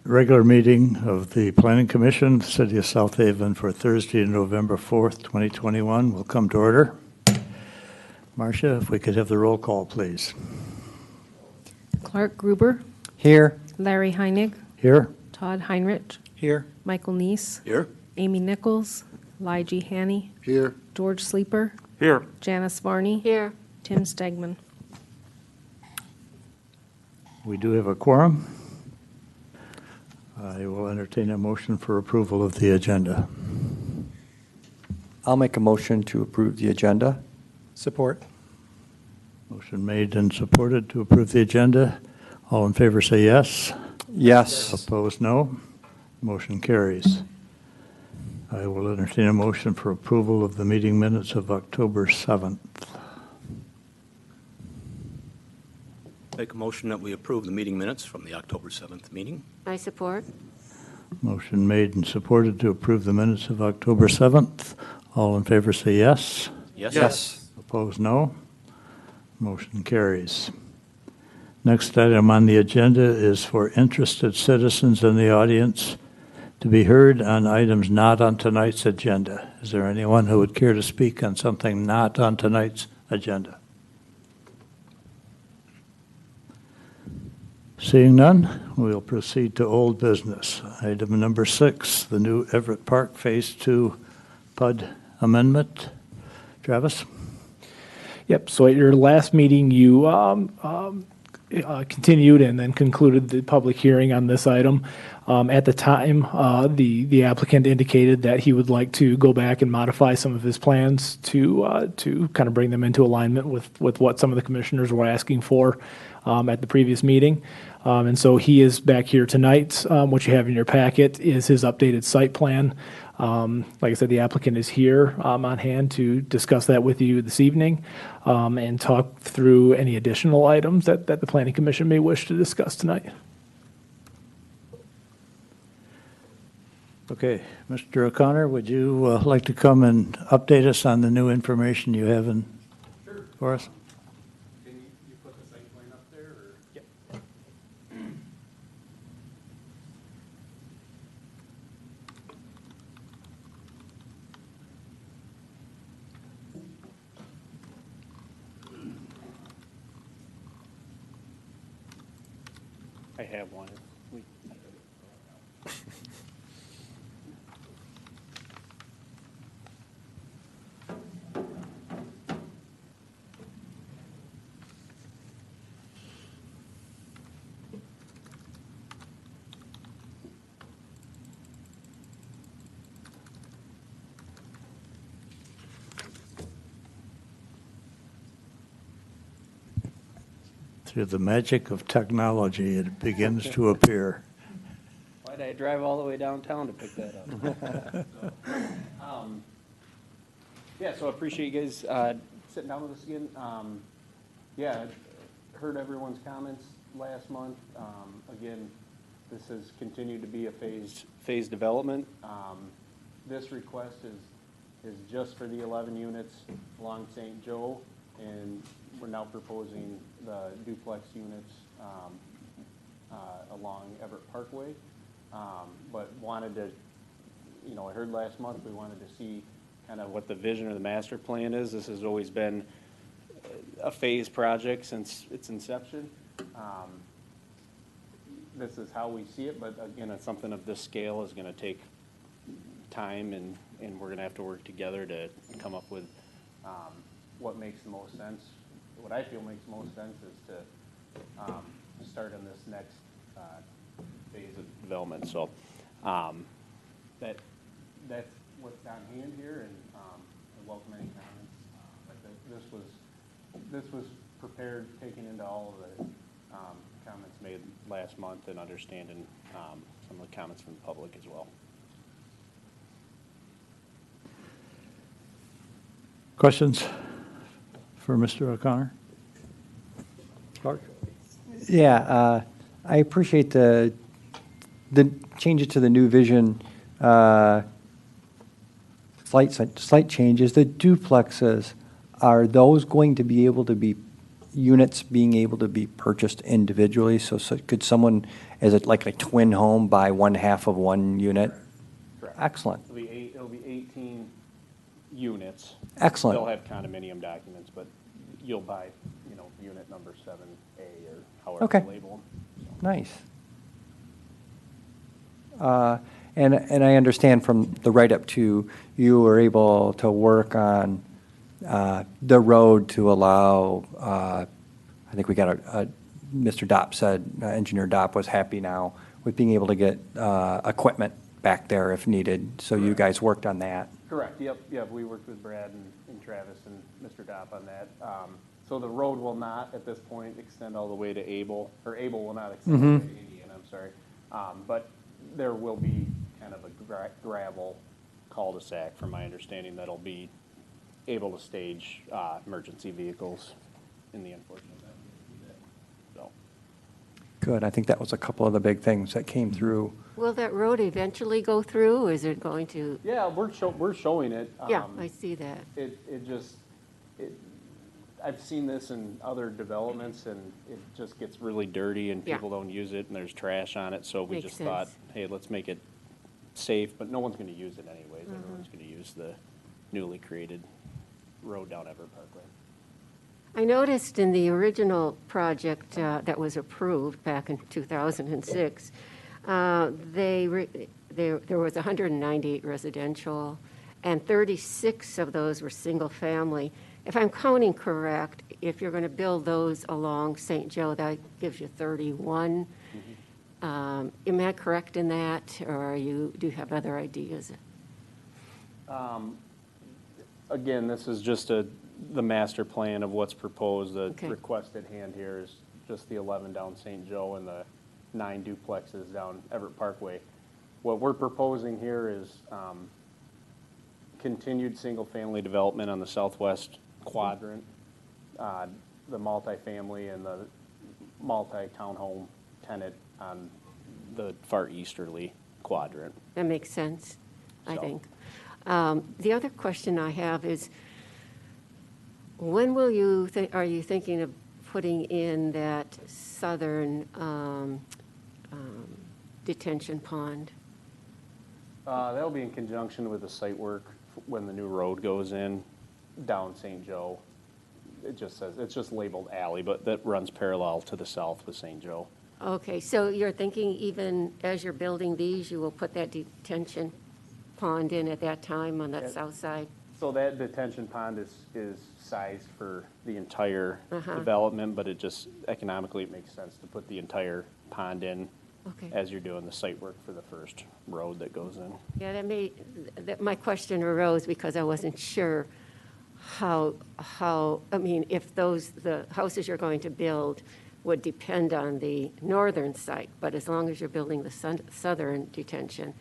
regular meeting of the Planning Commission, City of South Haven, for Thursday, November 4th, 2021 will come to order. Marcia, if we could have the roll call, please. Clark Gruber, Here. Larry Heinig, Here? Todd Heinrich, Here. Michael Neese, Here. Amy Nichols, Lijah Haney, Here. George Sleeper, Here. Janice Varney, Here. Tim Stegman. We do have a quorum. I will entertain a motion for approval of the agenda. I'll make a motion to approve the agenda. Support. Motion made and supported to approve the agenda. All in favor say yes. Yes. Opposed, no. Motion carries. I will entertain a motion for approval of the meeting minutes of October 7th. Make a motion that we approve the meeting minutes from the October 7th meeting. I support. Motion made and supported to approve the minutes of October 7th. All in favor say yes. Yes. Opposed, no. Motion carries. Next item on the agenda is for interested citizens in the audience to be heard on items not on tonight's agenda. Is there anyone who would care to speak on something not on tonight's agenda? Seeing none, we'll proceed to old business. Item number 6, the new Everett Park Phase 2 PUD amendment. Travis? Yep, so at your last meeting, you continued and then concluded the public hearing on this item. At the time, the applicant indicated that he would like to go back and modify some of his plans to kind of bring them into alignment with what some of the commissioners were asking for at the previous meeting. And so he is back here tonight. What you have in your packet is his updated site plan. Like I said, the applicant is here on hand to discuss that with you this evening and talk through any additional items that the Planning Commission may wish to discuss tonight. Okay, Mr. O'Connor, would you like to come and update us on the new information you have for us? Can you put the site plan up there? Or? Yep. I have one. Through the magic of technology, it begins to appear. Why did I drive all the way downtown to pick that up? Yeah, so I appreciate you guys sitting down with us again. Yeah, I heard everyone's comments last month. Again, this has continued to be a phased development. This request is just for the 11 units along St. Joe, and we're now proposing the duplex units along Everett Parkway. But wanted to, I heard last month we wanted to see kind of what the vision or the master plan is. This has always been a phased project since its inception. This is how we see it, but again, it's something of this scale is going to take time, and we're going to have to work together to come up with what makes the most sense. What I feel makes most sense is to start on this next phase of development. So that's what's on hand here, and I welcome any comments. But this was prepared, taking into all of the comments made last month and understanding some of the comments from the public as well. Questions for Mr. O'Connor? Clark? Yeah, I appreciate the changes to the new vision, slight changes. The duplexes, are those going to be able to be units being able to be purchased individually? So could someone, as like a twin home, buy one half of one unit? Correct. Excellent, It'll be 18 units. excellent. They'll have condominium documents, but you'll buy, unit number 7A or however Okay. you label them. Nice. And I understand from the write-up too, you were able to work on the road to allow, I think we got Mr. Dopp said, Engineer Dopp was happy now with being able to get equipment back there if needed. So you guys worked on that. Correct, yep, we worked with Brad and Travis and Mr. Dopp on that. So the road will not, at this point, extend all the way to Able, or Able will not extend all the way to Indian, I'm sorry. But there will be kind of a gravel cul-de-sac, from my understanding, that'll be able to stage emergency vehicles in the unfortunate event. So, Good, I think that was a couple of the big things that came through. Will that road eventually go through, or is it going to? yeah, we're showing it. Yeah, I see that. I've seen this in other developments, and it just gets really dirty, and Yeah. people don't use it, and there's trash on it, so we Makes just thought, sense. hey, let's make it safe, but no one's gonna use it anyways. Mm-hmm. Everyone's gonna use the newly created road down Everett Parkway. I noticed in the original project that was approved back in 2006, there was 198 residential, and 36 of those were single-family. If I'm counting correct, if you're going to build those along St. Joe, that gives you 31. Am I correct in that, or do you have other ideas? Again, this is just the master plan of what's proposed. The Okay. request at hand here is just the 11 down St. Joe and the 9 duplexes down Everett Parkway. What we're proposing here is continued single-family development on the southwest quadrant, the multifamily and the multi-townhome tenant on the far easterly quadrant. That makes sense, I So- think. The other question I have is, when will are you thinking of putting in that southern detention pond? That'll be in conjunction with the site work when the new road goes in down St. Joe. It just says, it's just labeled alley, but that runs parallel to the south with St. Joe. Okay, so you're thinking even as you're building these, you will put that detention pond in at that time on that Yeah. south side? So that detention pond is sized for the entire Uh-huh. development, but it just economically, it makes sense to put the entire pond in Okay. as you're doing the site work for the first road that goes in. Yeah, my question arose because I wasn't sure how, I mean, if the houses you're going to build would depend on the northern site, but as long as you're building the southern detention,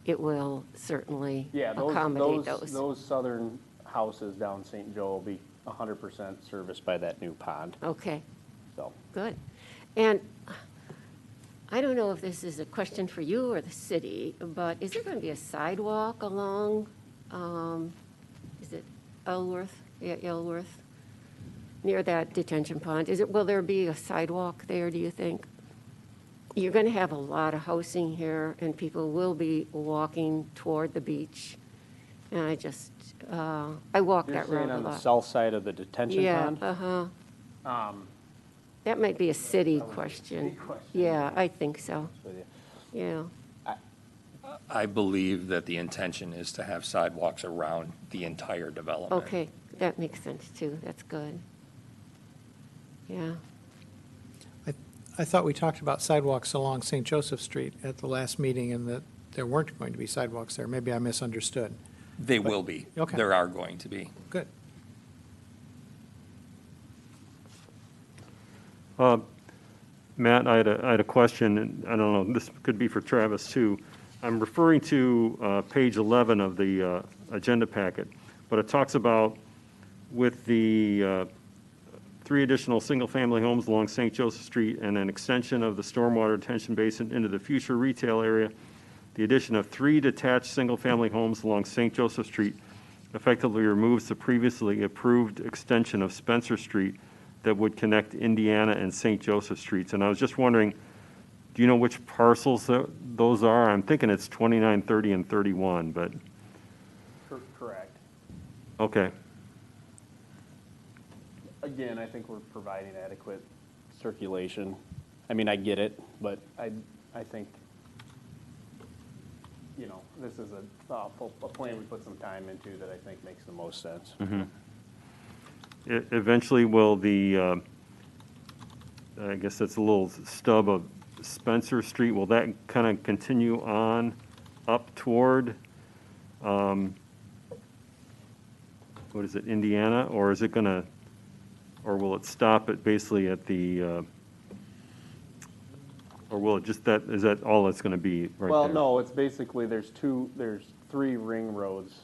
it will certainly Yeah, accommodate those. those southern houses down St. Joe will be 100% serviced by that new pond, Okay, so. good. And I don't know if this is a question for you or the city, but is there going to be a sidewalk along, is it Ellsworth? Yeah, Ellsworth, near that detention pond. Will there be a sidewalk there, do you think? You're going to have a lot of housing here, and people will be walking toward the beach. And I walk You're that road saying a on the lot. south side of the detention Yeah, pond? uh-huh. That might be a city question. city question. Yeah, I think so, So, yeah. I believe that the intention is to have sidewalks around the entire development. Okay, that makes sense too, that's good. Yeah, I thought we talked about sidewalks along St. Joseph Street at the last meeting and that there weren't going to be sidewalks there. Maybe I misunderstood. They will be. Okay. There are going to be. Good. Matt, I had a question, and I don't know, this could be for Travis too. I'm referring to page 11 of the agenda packet, but it talks about with the 3 additional single-family homes along St. Joseph Street and an extension of the stormwater detention basin into the future retail area, the addition of 3 detached single-family homes along St. Joseph Street effectively removes the previously approved extension of Spencer Street that would connect Indiana and St. Joseph Streets. And I was just wondering, do you know which parcels those are? I'm thinking it's 29, 30, and 31, but, Correct. okay. Again, I think we're providing adequate circulation. I mean, I get it, but I think, you know, this is a plan we put some time into that I think makes the most sense. Eventually, will the, I guess that's a little stub of Spencer Street, will that kind of continue on up toward, what is it, Indiana? Or is it going to, or will it stop at basically at the, or will it just is that all it's going to be right Well, there? no, it's basically, there's 3 ring roads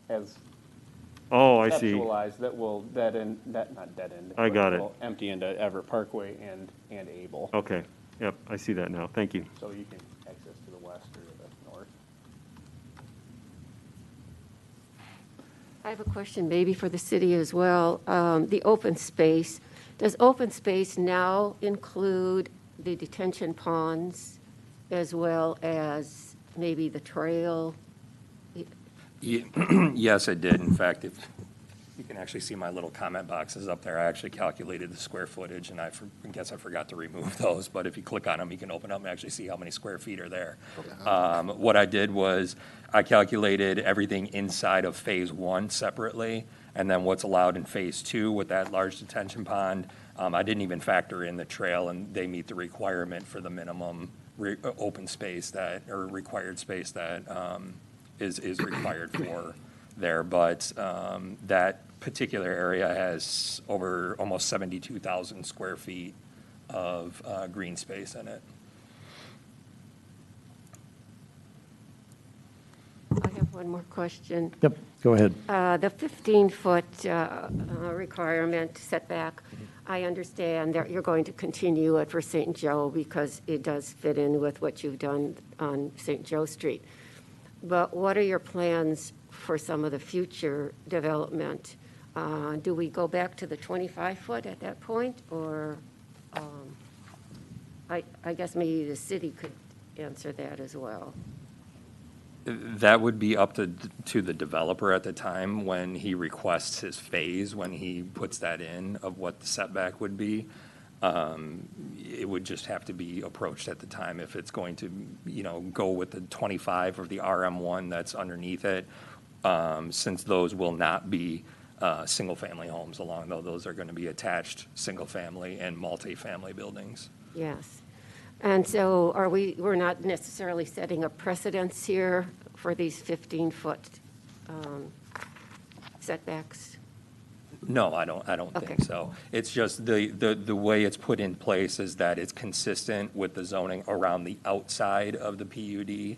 as Oh, I see. conceptualized that will not dead end. I but got it. will empty into Everett Parkway and Able. Okay, yep, I see that now. Thank you. So you can access to the west or the north. I have a question maybe for the city as well. The open space, does open space now include the detention ponds as well as maybe the trail? Yes, it did. In fact, if you can actually see my little comment boxes up there, I actually calculated the square footage, and I guess I forgot to remove those, but if you click on them, you can open up and actually see how many square feet are there. What I did was I calculated everything inside of Phase 1 separately, and then what's allowed in Phase 2 with that large detention pond. I didn't even factor in the trail, and they meet the requirement for the minimum open space or required space that is required for there. But that particular area has over almost 72,000 square feet of green space in it. I have one more question. Yep, go ahead. The 15-foot requirement setback, I understand that you're going to continue it for St. Joe because it does fit in with what you've done on St. Joe Street. But what are your plans for some of the future development? Do we go back to the 25-foot at that point? Or I guess maybe the city could answer that as well. That would be up to the developer at the time when he requests his phase, when he puts that in of what the setback would be. It would just have to be approached at the time if it's going to, go with the 25 or the RM1 that's underneath it, since those will not be single-family homes along, though those are going to be attached single-family and multi-family buildings. Yes. And so we're not necessarily setting a precedence here for these 15-foot setbacks? No, I don't Okay. think so. It's just the way it's put in place is that it's consistent with the zoning around the outside of the PUD.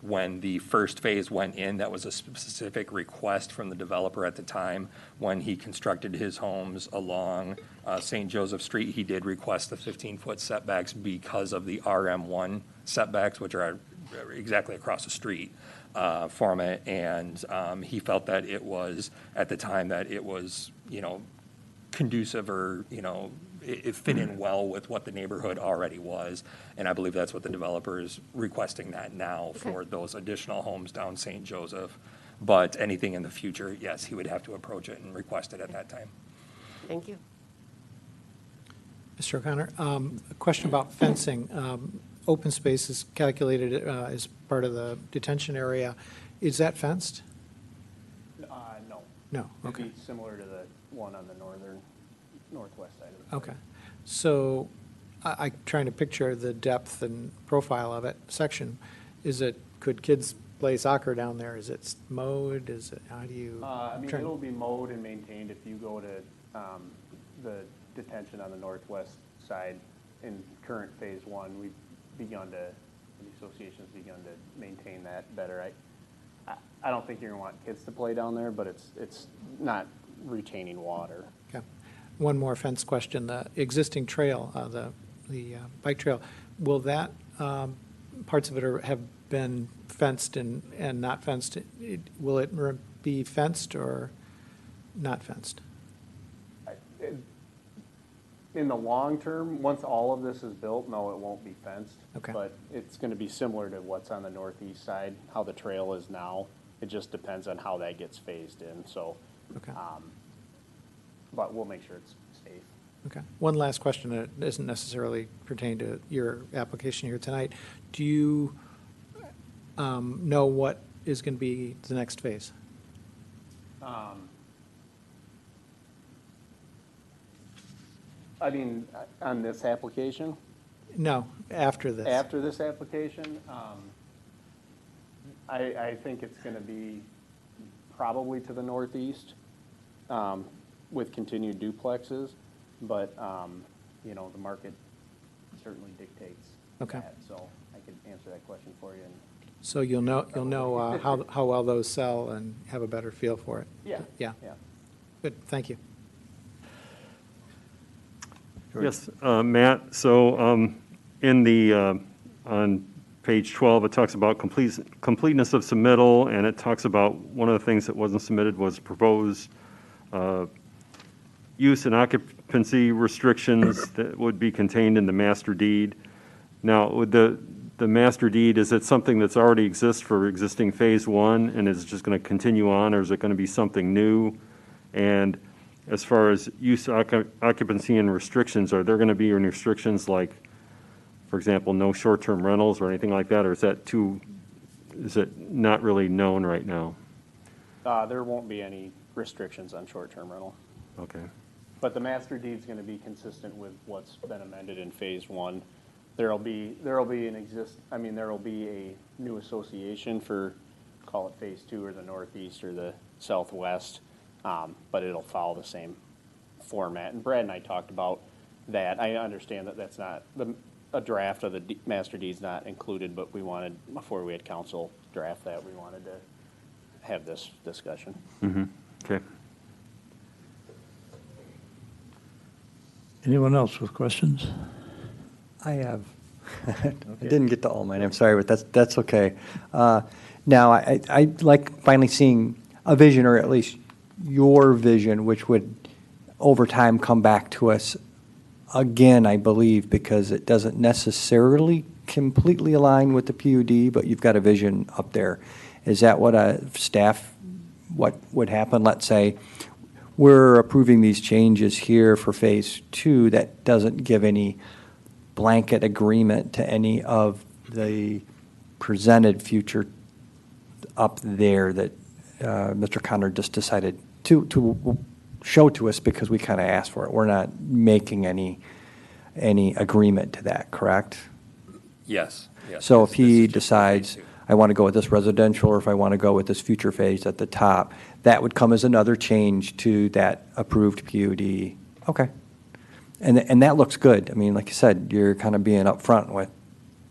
When the first phase went in, that was a specific request from the developer at the time. When he constructed his homes along St. Joseph Street, he did request the 15-foot setbacks because of the RM1 setbacks, which are exactly across the street from it. And he felt that it was, at the time, that it was, conducive or, it fit in well with what the neighborhood already was. And I believe that's what the developer is requesting that now for those additional homes down St. Joseph. But anything in the future, yes, he would have to approach it and request it at that time. Thank you. Mr. O'Connor, a question about fencing. Open space is calculated as part of the detention area. Is that fenced? No. No, okay. It'd be similar to the one on the northwest side of the Okay. So I'm trying to picture the depth and profile of it, section. Could kids play soccer down there? Is it mowed? How do you? It'll be mowed and maintained. If you go to the detention on the northwest side in current phase 1, the association's begun to maintain that better. I don't think you're going to want kids to play down there, but it's not retaining water. Okay. One more fence question. The existing trail, the bike trail, will that, parts of it have been fenced and not fenced? Will it be fenced or not fenced? In the long term, once all of this is built, no, it won't be fenced. Okay. But it's gonna be similar to what's on the northeast side, how the trail is now. It just depends on how that gets phased in, so. Okay. But we'll make sure it's safe. Okay. One last question that isn't necessarily pertaining to your application here tonight. Do you know what is going to be the next phase? I mean, on this application, No, after this. after this application, I think it's gonna be probably to the northeast, with continued duplexes, but, you know, the market certainly dictates Okay. that, so I could answer that question for you. And So you'll know how well those sell and have a better feel for it. Yeah. Yeah. Yeah. Good, thank you. Yes, Matt, so in the, on page 12, it talks about completeness of submittal, and it talks about one of the things that wasn't submitted was proposed use and occupancy restrictions that would be contained in the master deed. Now, with the master deed, is it something that's already exists for existing Phase 1, and is it just going to continue on, or is it going to be something new? And as far as use, occupancy, and restrictions, are there going to be any restrictions like, for example, no short-term rentals or anything like that, or is it not really known right now? There won't be any restrictions on short-term rental. Okay. But the master deed's gonna be consistent with what's been amended in Phase 1. There'll be a new association for, call it Phase 2 or the northeast or the southwest, but it'll follow the same format. And Brad and I talked about that. I understand that that's not, a draft of the master deed's not included, but we wanted, before we had council draft that, we wanted to have this discussion. Okay. Anyone else with questions? I have, I didn't get to all mine, I'm sorry, but that's okay. Now, I like finally seeing a vision, or at least your vision, which would over time come back to us again, I believe, because it doesn't necessarily completely align with the PUD, but you've got a vision up there. Is that what what would happen? Let's say we're approving these changes here for Phase 2 that doesn't give any blanket agreement to any of the presented future up there that Mr. Conrad just decided to show to us because we kind of asked for it. We're not making any agreement to that, correct? Yes. So if This he is just decides, Phase 2. I want to go with this residential, or if I want to go with this future phase at the top, that would come as another change to that approved PUD. Okay. And that looks good. I mean, like you said, you're kind of being upfront with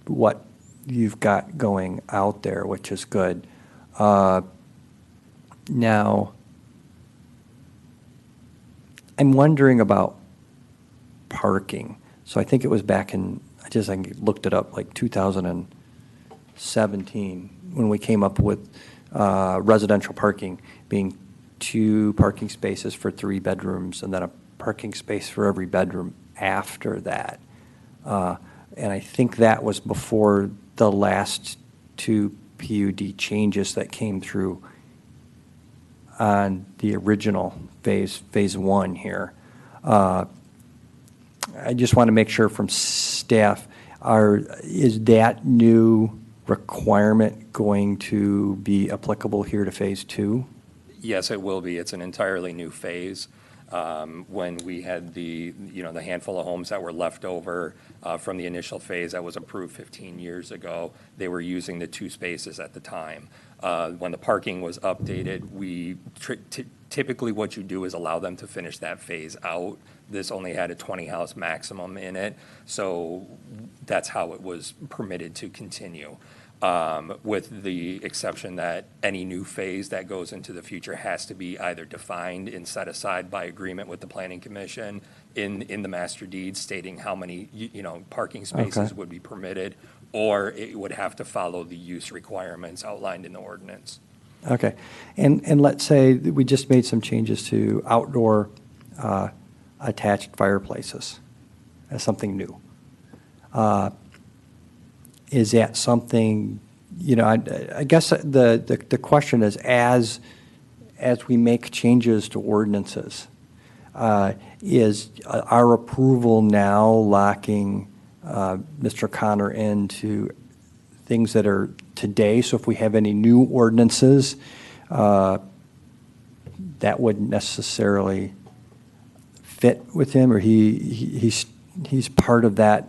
what you've got going out there, which is good. Now, I'm wondering about parking. So I think it was back in, I looked it up, like 2017, when we came up with residential parking being 2 parking spaces for 3 bedrooms, and then a parking space for every bedroom after that. And I think that was before the last 2 PUD changes that came through on the original phase 1 here. I just want to make sure from staff, is that new requirement going to be applicable here to Phase 2? Yes, it will be. It's an entirely new phase. When we had the handful of homes that were left over from the initial phase that was approved 15 years ago, they were using the 2 spaces at the time. When the parking was updated, typically what you do is allow them to finish that phase out. This only had a 20-house maximum in it, so that's how it was permitted to continue. With the exception that any new phase that goes into the future has to be either defined and set aside by agreement with the Planning Commission in the master deed stating how many, parking spaces Okay. would be permitted, or it would have to follow the use requirements outlined in the ordinance. Okay. And let's say that we just made some changes to outdoor attached fireplaces. as something new. Is that something, I guess the question is, as we make changes to ordinances, is our approval now locking Mr. Connor into things that are today? So if we have any new ordinances, that wouldn't necessarily fit with him, or he's part of that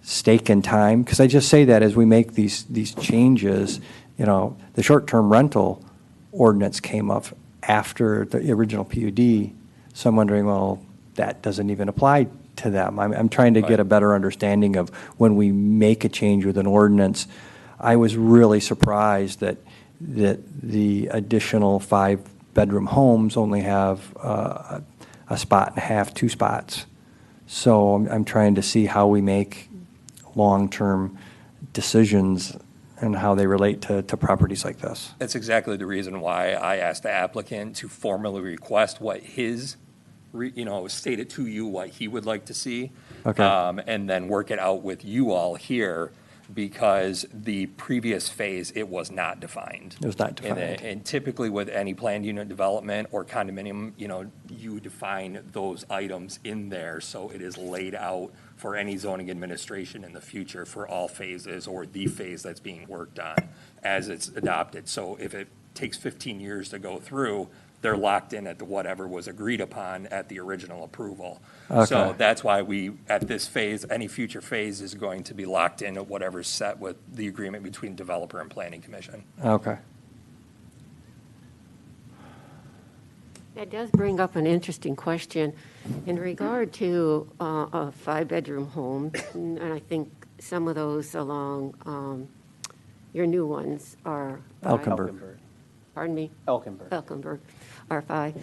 stake in time? Because I just say that as we make these changes, the short-term rental ordinance came up after the original PUD, so I'm wondering, well, that doesn't even apply to them. I'm trying to get a better understanding of when we make a change with an ordinance. I was really surprised that the additional 5-bedroom homes only have a spot and a half, 2 spots. So I'm trying to see how we make long-term decisions and how they relate to properties like this. That's exactly the reason why I asked the applicant to formally request what his, state it to you what he would like to see. Okay. And then work it out with you all here, because the previous phase, it was not defined. It was not defined. And typically with any planned unit development or condominium, you define those items in there, so it is laid out for any zoning administration in the future for all phases, or the phase that's being worked on as it's adopted. So if it takes 15 years to go through, they're locked in at whatever was agreed upon at the original approval. Okay. So that's why at this phase, any future phase is going to be locked in at whatever's set with the agreement between developer and planning commission. Okay. That does bring up an interesting question in regard to a 5-bedroom home, and I think some of those along your new ones are. Elkenberg. Pardon me? Elkenberg. Elkenberg, R5.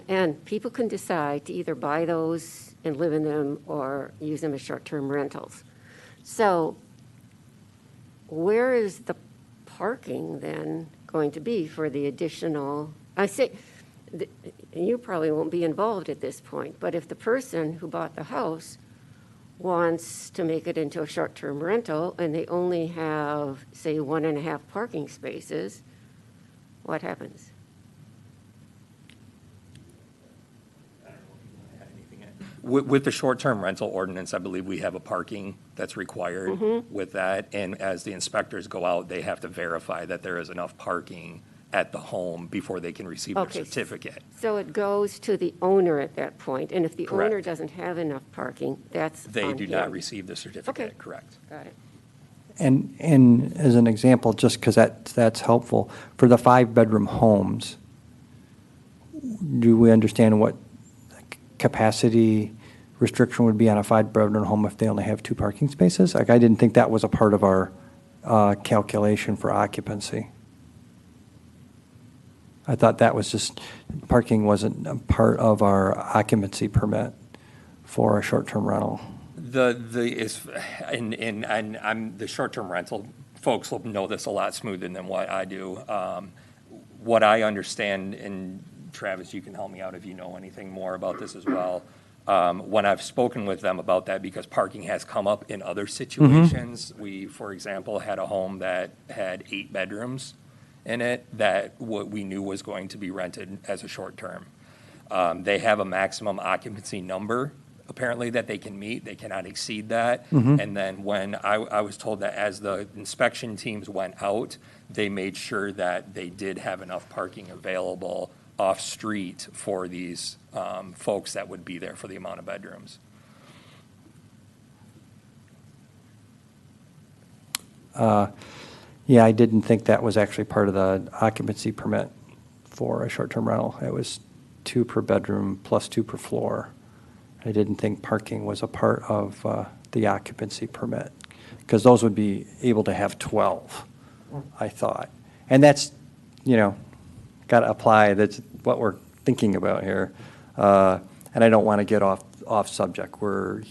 And people can decide to either buy those and live in them or use them as short-term rentals. So where is the parking then going to be for the additional? I say, you probably won't be involved at this point, but if the person who bought the house wants to make it into a short-term rental and they only have, say, 1.5 parking spaces, what happens? With the short-term rental ordinance, I believe we have a parking that's required with that. And as the inspectors go out, they have to verify that there is enough parking at the home before they can receive their certificate. So it goes to the owner at that point, and if the Correct. owner doesn't have enough parking, that's They on do him. not receive the certificate, Okay. correct? Got it. And as an example, just because that's helpful, for the 5-bedroom homes, do we understand what capacity restriction would be on a 5-bedroom home if they only have 2 parking spaces? Like, I didn't think that was a part of our calculation for occupancy. I thought that was just, parking wasn't a part of our occupancy permit for a short-term rental. The short-term rental, folks will know this a lot smoother than what I do. What I understand, and Travis, you can help me out if you know anything more about this as well. When I've spoken with them about that, because parking has come up in other situations. We, for example, had a home that had 8 bedrooms in it that what we knew was going to be rented as a short term. They have a maximum occupancy number, apparently, that they can meet. They cannot exceed that. And then when I was told that as the inspection teams went out, they made sure that they did have enough parking available off-street for these folks that would be there for the amount of bedrooms. Yeah, I didn't think that was actually part of the occupancy permit for a short-term rental. It was 2 per bedroom plus 2 per floor. I didn't think parking was a part of the occupancy permit, because those would be able to have 12, I thought. And that's, got to apply, that's what we're thinking about here. And I don't want to get off subject, where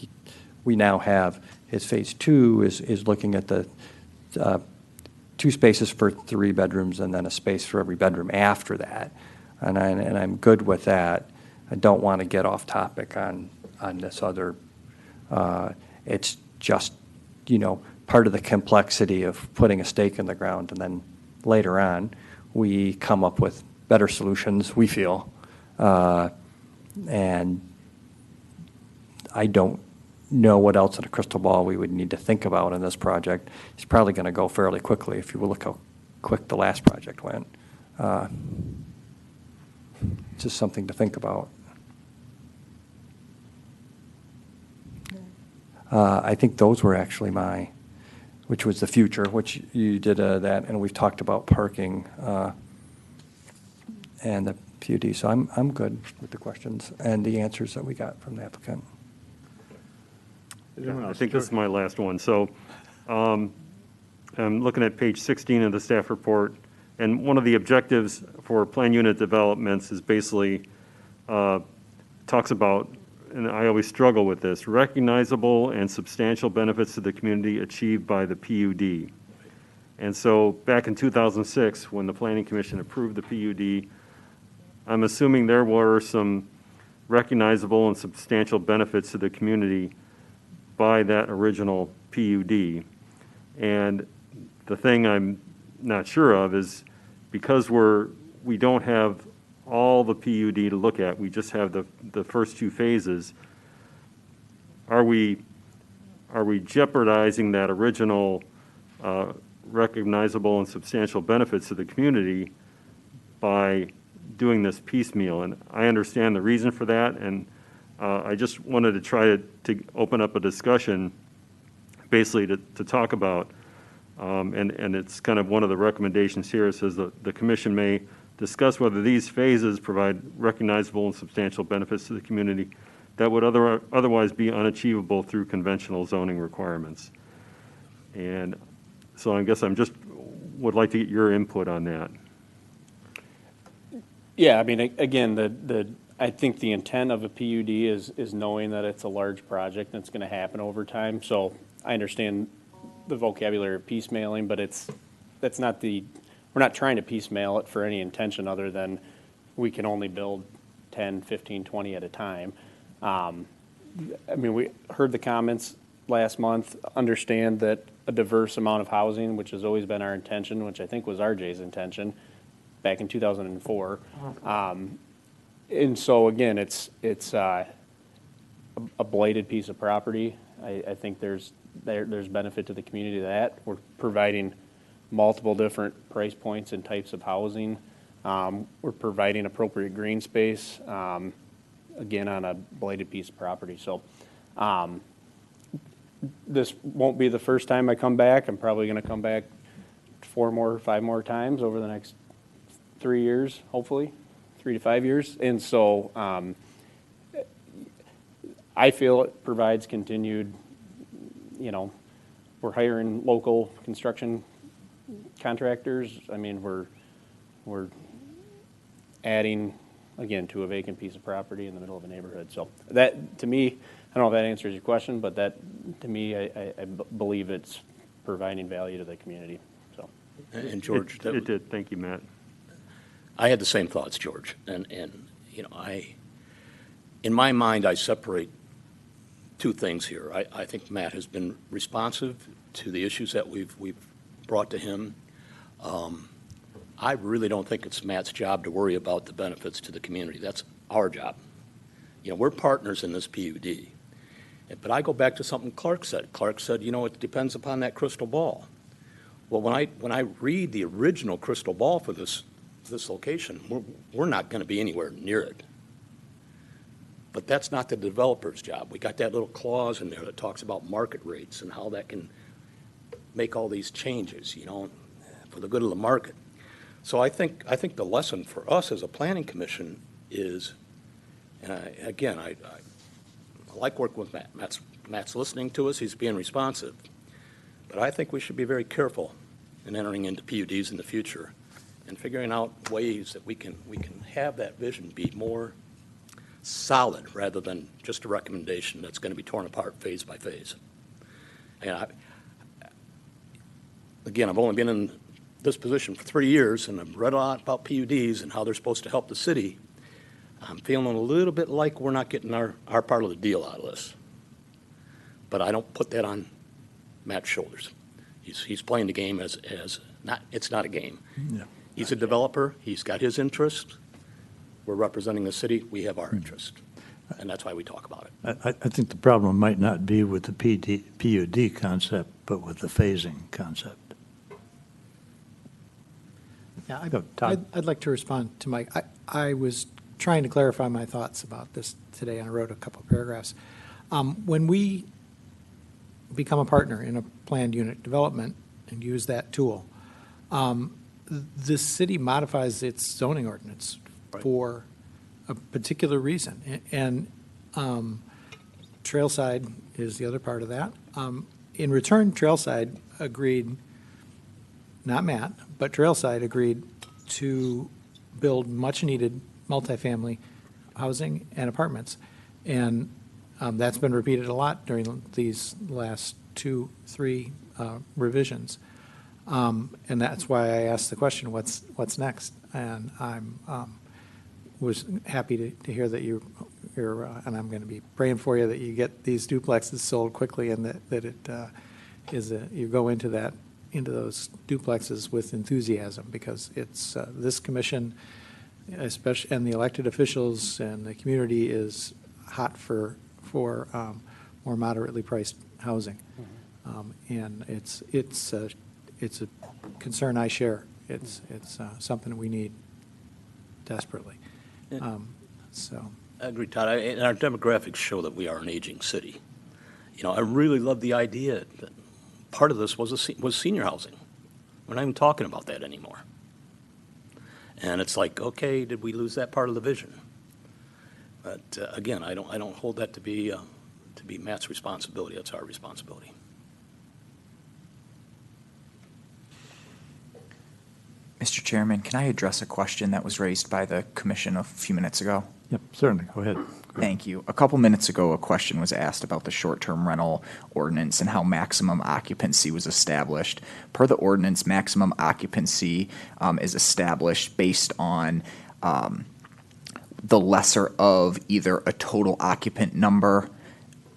we now have, his phase 2 is looking at the 2 spaces for 3 bedrooms and then a space for every bedroom after that. And I'm good with that. I don't want to get off topic on on this other. It's just, part of the complexity of putting a stake in the ground, and then later on, we come up with better solutions, we feel. And I don't know what else in a crystal ball we would need to think about in this project. It's probably going to go fairly quickly if you look how quick the last project went. Just something to think about. I think those were actually which was the future, which you did that, and we've talked about parking and the PUD. So I'm good with the questions and the answers that we got from the applicant. I think this is my last one. So I'm looking at page 16 of the staff report, and one of the objectives for plan unit developments is basically talks about, and I always struggle with this, recognizable and substantial benefits to the community achieved by the PUD. And so back in 2006, when the Planning Commission approved the PUD, I'm assuming there were some recognizable and substantial benefits to the community by that original PUD. And the thing I'm not sure of is, because we don't have all the PUD to look at, we just have the first two phases, are we jeopardizing that original recognizable and substantial benefits to the community by doing this piecemeal? And I understand the reason for that, and I just wanted to try to open up a discussion basically to talk about, and it's kind of one of the recommendations here. It says the commission may discuss whether these phases provide recognizable and substantial benefits to the community that would otherwise be unachievable through conventional zoning requirements. And so I guess would like to get your input on that. Yeah, I mean, again, I think the intent of a PUD is knowing that it's a large project and it's going to happen over time. So I understand the vocabulary of piecemealing, but we're not trying to piecemeal it for any intention other than we can only build 10, 15, 20 at a time. I mean, we heard the comments last month, understand that a diverse amount of housing, which has always been our intention, which I think was RJ's intention back in 2004. And so again, it's a blighted piece of property. I think there's benefit to the community to that. We're providing multiple different price points and types of housing. We're providing appropriate green space, again, on a blighted piece of property. So this won't be the first time I come back. I'm probably going to come back 5 more times over the next 3 years, hopefully, 3 to 5 years. And so I feel it provides continued, we're hiring local construction contractors. I mean, we're adding, again, to a vacant piece of property in the middle of a neighborhood. So that, to me, I don't know if that answers your question, but that, to me, I believe it's providing value to the community. So, And George, It did. Thank you, Matt. I had the same thoughts, George. And in my mind, I separate two things here. I think Matt has been responsive to the issues that we've brought to him. I really don't think it's Matt's job to worry about the benefits to the community. That's our job. We're partners in this PUD. But I go back to something Clark said. Clark said, it depends upon that crystal ball. Well, when I read the original crystal ball for this location, we're not going to be anywhere near it. But that's not the developer's job. We got that little clause in there that talks about market rates and how that can make all these changes, for the good of the market. So I think the lesson for us as a planning commission is, and I like working with Matt. Matt's listening to us. He's being responsive. But I think we should be very careful in entering into PUDs in the future and figuring out ways that we can have that vision be more solid rather than just a recommendation that's going to be torn apart phase by phase. And I've only been in this position for 3 years, and I've read a lot about PUDs and how they're supposed to help the city. I'm feeling a little bit like we're not getting our part of the deal out of this. But I don't put that on Matt's shoulders. He's playing the game as not, it's not a game. Yeah. He's a developer, he's got his interest. We're representing the city, we have our interest. And that's why we talk about it. I think the problem might not be with the PUD concept, but with the phasing concept. Yeah, Go, Todd. I'd like to respond to Mike. I was trying to clarify my thoughts about this today, and I wrote a couple of paragraphs. When we become a partner in a planned unit development and use that tool, the city modifies its zoning ordinance Right. for a particular reason. And Trailside is the other part of that. In return, Trailside agreed, not Matt, but Trailside agreed to build much-needed multifamily housing and apartments. And that's been repeated a lot during these last 2-3 revisions. And that's why I asked the question, what's next? And I'm was happy to hear that you're and I'm going to be praying for you that you get these duplexes sold quickly, and that it is you go into those duplexes with enthusiasm, because it's this commission, especially, and the elected officials and the community is hot for more moderately priced housing. And it's a concern I share. It's something that we need desperately. So I agree, Todd. And our demographics show that we are an aging city. You know, I really love the idea that part of this was senior housing. We're not even talking about that anymore. And it's like, okay, did we lose that part of the vision? But again, I don't hold that to be Matt's responsibility. That's our responsibility. Mr. Chairman, can I address a question that was raised by the commission a few minutes ago? Yep, certainly, go ahead. Thank you. A couple minutes ago, a question was asked about the short-term rental ordinance and how maximum occupancy was established. Per the ordinance, maximum occupancy is established based on the lesser of either a total occupant number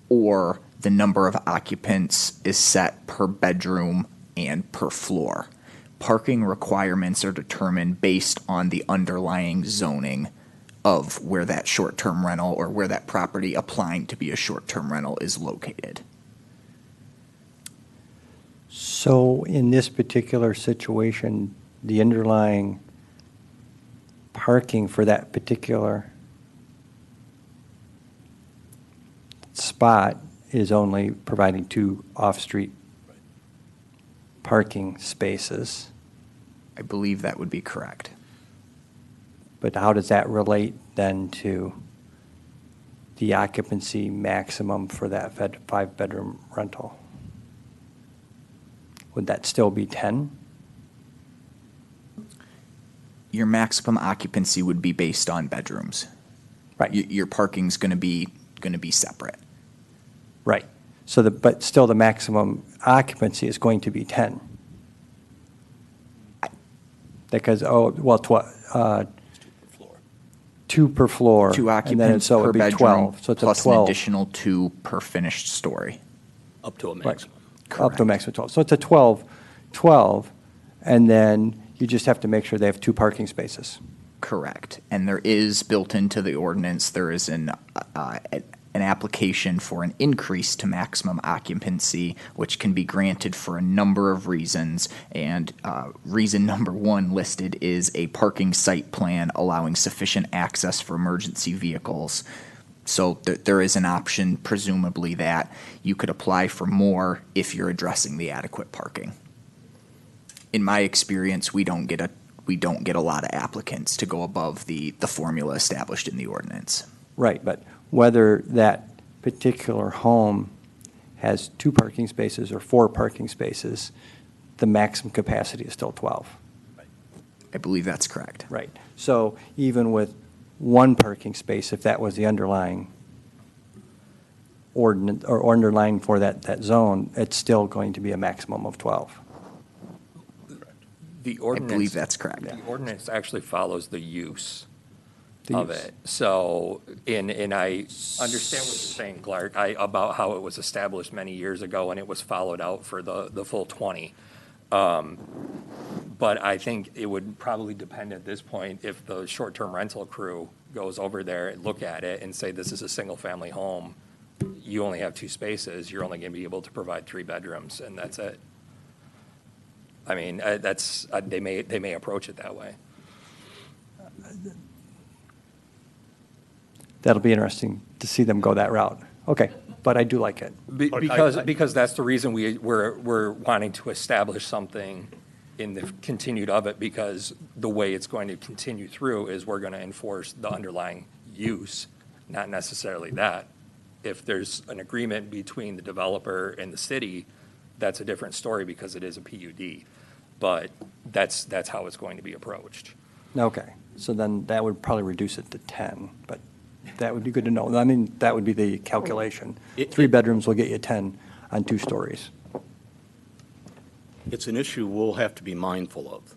or the number of occupants is set per bedroom and per floor. Parking requirements are determined based on the underlying zoning of where that short-term rental or where that property applying to be a short-term rental is located. So in this particular situation, the underlying parking for that particular spot is only providing 2 off-street parking spaces. I believe that would be correct. But how does that relate then to the occupancy maximum for that 5-bedroom rental? Would that still be 10? Your maximum occupancy would be based on bedrooms. Right. Your parking's going to be separate. Right. So but still the maximum occupancy is going to be 10. Because, 2 per floor. 2 and then occupants so per it'd be bedroom, 12. So it's plus a 12. an additional 2 per finished story. Up to a Right. maximum. Up to a maximum 12. So it's a 12, and then you just have to make sure they have 2 parking spaces. Correct. And there is built into the ordinance, there is an application for an increase to maximum occupancy, which can be granted for a number of reasons. And reason number 1 listed is a parking site plan allowing sufficient access for emergency vehicles. So there is an option, presumably, that you could apply for more if you're addressing the adequate parking. In my experience, we don't get a lot of applicants to go above the formula established in the ordinance. Right, but whether that particular home has 2 parking spaces or 4 parking spaces, the maximum capacity is still 12. I believe that's correct. Right. So even with 1 parking space, if that was the underlying ordinance or underlying for that zone, it's still going to be a maximum of 12. The I ordinance. believe that's correct. The ordinance actually follows the use. The of use. it. So, and I understand what you're saying, Clark, about how it was established many years ago and it was followed out for the full 20. But I think it would probably depend at this point if the short-term rental crew goes over there and look at it and say, this is a single-family home, you only have 2 spaces, you're only going to be able to provide 3 bedrooms, and that's it. I mean, they may approach it that way. That'll be interesting to see them go that route. Okay, but I do like it. Because that's the reason we're wanting to establish something in the continued of it, because the way it's going to continue through is we're going to enforce the underlying use, not necessarily that. If there's an agreement between the developer and the city, that's a different story because it is a PUD. But that's how it's going to be approached. Okay, so then that would probably reduce it to 10, but that would be good to know. I mean, that would be the calculation. 3 bedrooms will get you 10 on 2 stories. It's an issue we'll have to be mindful of.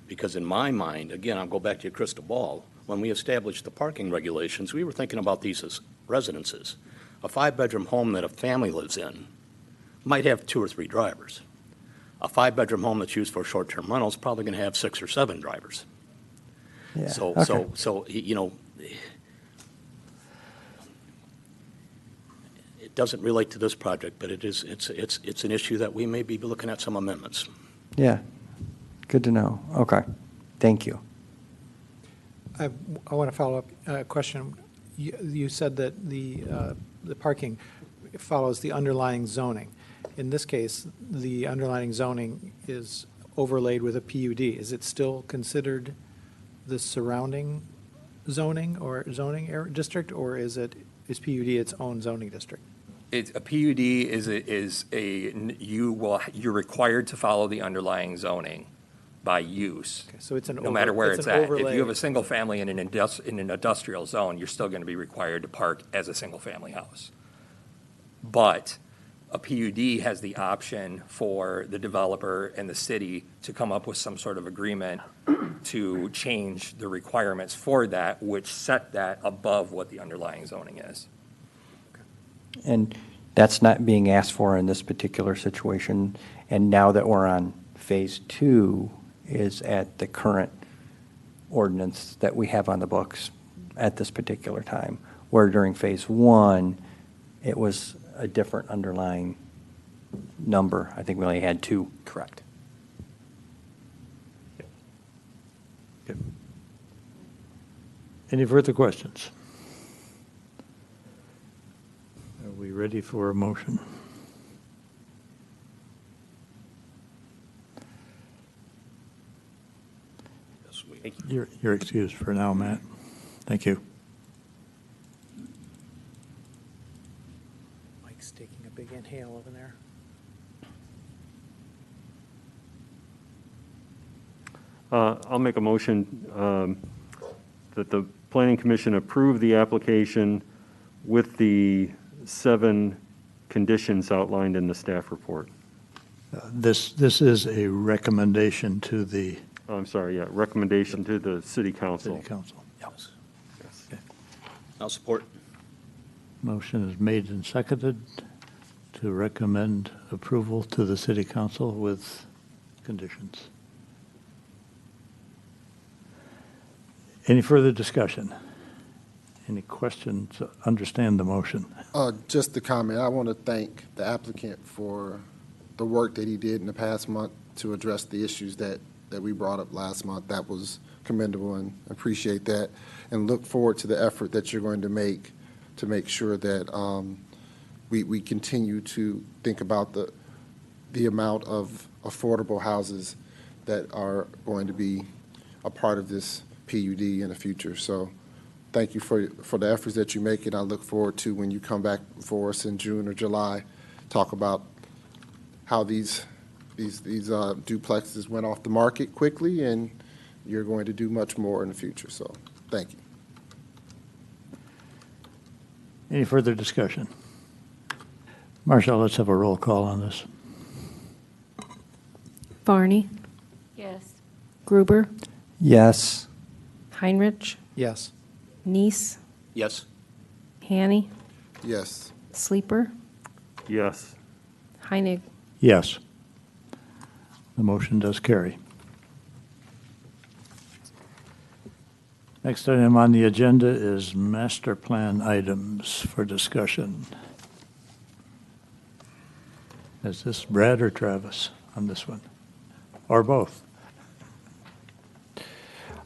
Because in my mind, again, I'll go back to your crystal ball, when we established the parking regulations, we were thinking about these as residences. A 5-bedroom home that a family lives in might have 2 or 3 drivers. A 5-bedroom home that's used for short-term rentals is probably going to have 6 or 7 drivers. Yeah, So, okay. you know, it doesn't relate to this project, but it's an issue that we may be looking at some amendments. Yeah, good to know. Okay, thank you. I want to follow up a question. You said that the parking follows the underlying zoning. In this case, the underlying zoning is overlaid with a PUD. Is it still considered the surrounding zoning or district, or is PUD its own zoning district? It's a PUD you're required to follow the underlying zoning by use. Okay, so it's an No matter where it's it's an at. overlay. If you have a single family in an industrial zone, you're still going to be required to park as a single family house. But a PUD has the option for the developer and the city to come up with some sort of agreement to change the requirements for that, which set that above what the underlying zoning is. And that's not being asked for in this particular situation. And now that we're on phase 2 is at the current ordinance that we have on the books at this particular time, where during phase 1, it was a different underlying number. I think we only had 2. Correct. Any further questions? Are we ready for a motion? You're excused for now, Matt. Thank you. Mike's taking a big inhale over there. I'll make a motion that the Planning Commission approve the application with the 7 conditions outlined in the staff report. This is a recommendation to the Oh, I'm sorry, yeah, recommendation to the city council. city council. Yes. Okay. I'll support. Motion is made and seconded to recommend approval to the city council with conditions. Any further discussion? Any questions to understand the motion? Just a comment. I want to thank the applicant for the work that he did in the past month to address the issues that we brought up last month. That was commendable, and appreciate that, and look forward to the effort that you're going to make sure that we continue to think about the amount of affordable houses that are going to be a part of this PUD in the future. So thank you for the efforts that you make, and I look forward to when you come back for us in June or July, talk about how these duplexes went off the market quickly, and you're going to do much more in the future. So thank you. Any further discussion? Marshall, let's have a roll call on this. Barney, Yes. Gruber, Yes. Heinrich, Yes. Neese, Yes? Hanny, Yes. Sleeper, Yes. Heinig. Yes. The motion does carry. Next item on the agenda is master plan items for discussion. Is this Brad or Travis on this one? Or both?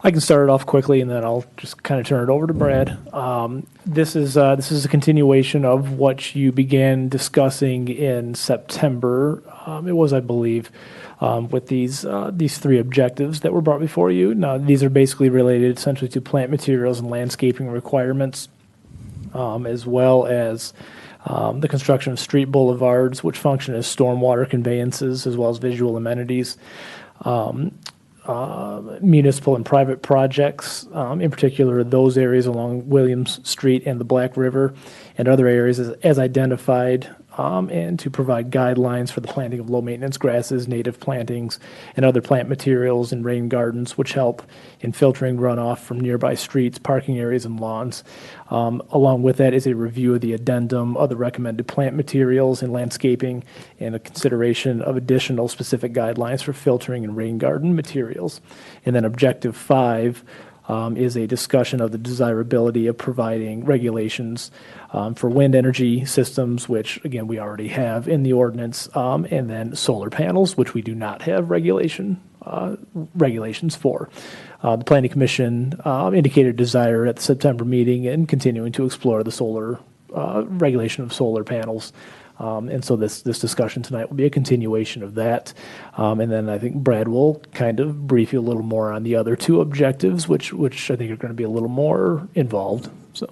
I can start it off quickly, and then I'll just kind of turn it over to Brad. This is a continuation of what you began discussing in September. It was, I believe, with these three objectives that were brought before you. Now, these are basically related essentially to plant materials and landscaping requirements, as well as the construction of street boulevards, which function as stormwater conveyances, as well as visual amenities. Municipal and private projects, in particular those areas along Williams Street and the Black River and other areas as identified, and to provide guidelines for the planting of low-maintenance grasses, native plantings, and other plant materials in rain gardens, which help in filtering runoff from nearby streets, parking areas, and lawns. Along with that is a review of the addendum of the recommended plant materials and landscaping and a consideration of additional specific guidelines for filtering and rain garden materials. And then Objective 5 is a discussion of the desirability of providing regulations for wind energy systems, which, again, we already have in the ordinance, and then solar panels, which we do not have regulations for. The Planning Commission indicated desire at the September meeting and continuing to explore the solar regulation of solar panels. And so this discussion tonight will be a continuation of that. And then I think Brad will kind of brief you a little more on the other two objectives, which I think are going to be a little more involved. So.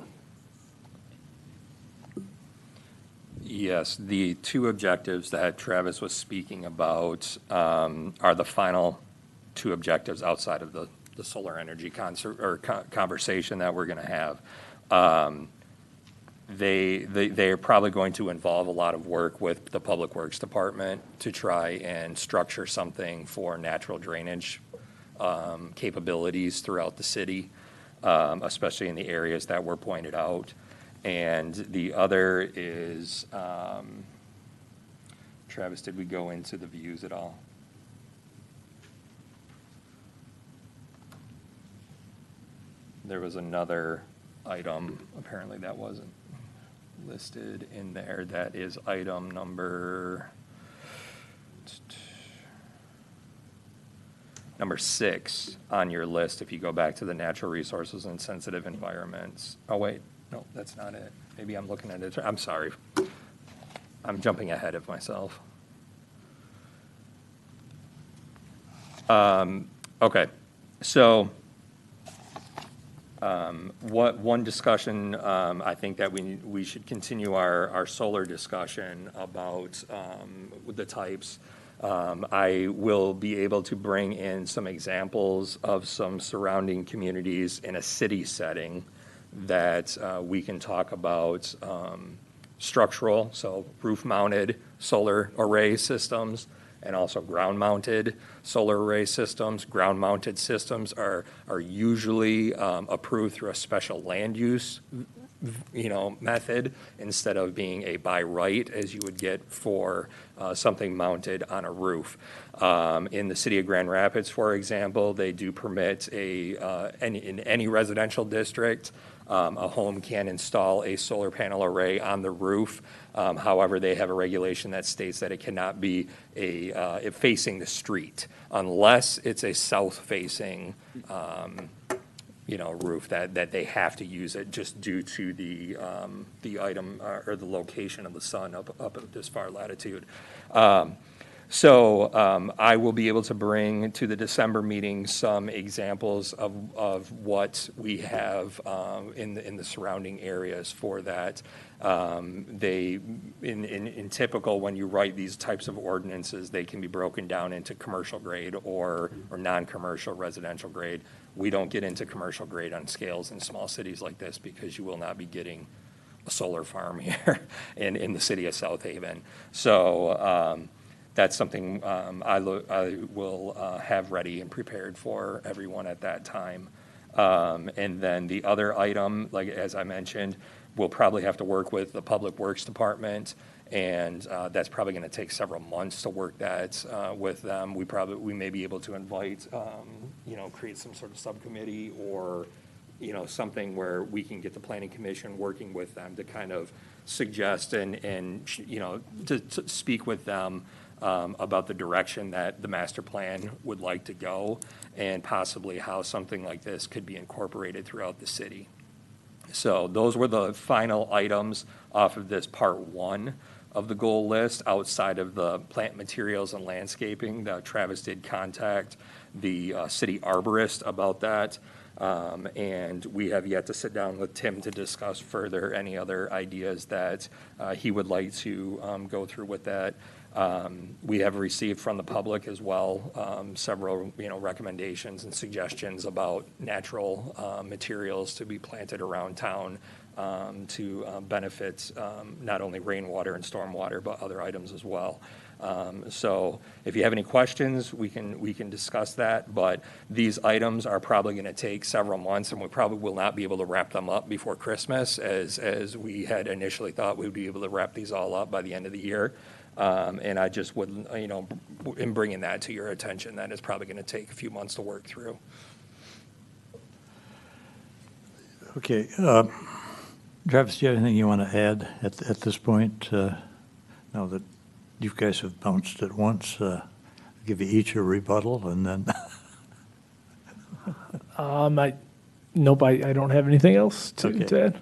Yes, the two objectives that Travis was speaking about are the final two objectives outside of the solar energy conversation that we're going to have. They are probably going to involve a lot of work with the Public Works Department to try and structure something for natural drainage capabilities throughout the city, especially in the areas that were pointed out. And the other is, Travis, did we go into the views at all? There was another item, apparently that wasn't listed in there. That is item number 6 on your list. If you go back to the natural resources and sensitive environments. Oh, wait, no, that's not it. Maybe I'm looking at it. I'm sorry. I'm jumping ahead of myself. Okay, so one discussion, I think that we should continue our solar discussion about the types. I will be able to bring in some examples of some surrounding communities in a city setting that we can talk about structural, so roof-mounted solar array systems, and also ground-mounted solar array systems. Ground-mounted systems are usually approved through a special land use, method instead of being a by right as you would get for something mounted on a roof. In the city of Grand Rapids, for example, they do permit in any residential district, a home can install a solar panel array on the roof. However, they have a regulation that states that it cannot be facing the street unless it's a south-facing roof that they have to use it just due to the item or the location of the sun up at this far latitude. So I will be able to bring to the December meeting some examples of what we have in the surrounding areas for that. In typical, when you write these types of ordinances, they can be broken down into commercial grade or non-commercial residential grade. We don't get into commercial grade on scales in small cities like this because you will not be getting a solar farm here in the city of South Haven. So that's something I will have ready and prepared for everyone at that time. And then the other item, like, as I mentioned, we'll probably have to work with the Public Works Department, and that's probably going to take several months to work that with them. We may be able to invite, create some sort of subcommittee or, something where we can get the Planning Commission working with them to kind of suggest and to speak with them about the direction that the master plan would like to go, and possibly how something like this could be incorporated throughout the city. So those were the final items off of this part one of the goal list, outside of the plant materials and landscaping. Travis did contact the city arborist about that. And we have yet to sit down with Tim to discuss further any other ideas that he would like to go through with that. We have received from the public as well several, recommendations and suggestions about natural materials to be planted around town to benefit not only rainwater and stormwater, but other items as well. So if you have any questions, we can discuss that, but these items are probably going to take several months, and we probably will not be able to wrap them up before Christmas, as we had initially thought we would be able to wrap these all up by the end of the year. And I just wouldn't, in bringing that to your attention, that it's probably going to take a few months to work through. Okay. Travis, do you have anything you want to add at this point? Now that you guys have bounced at once, I'll give you each a rebuttal, and then Nope, I don't have anything else to add.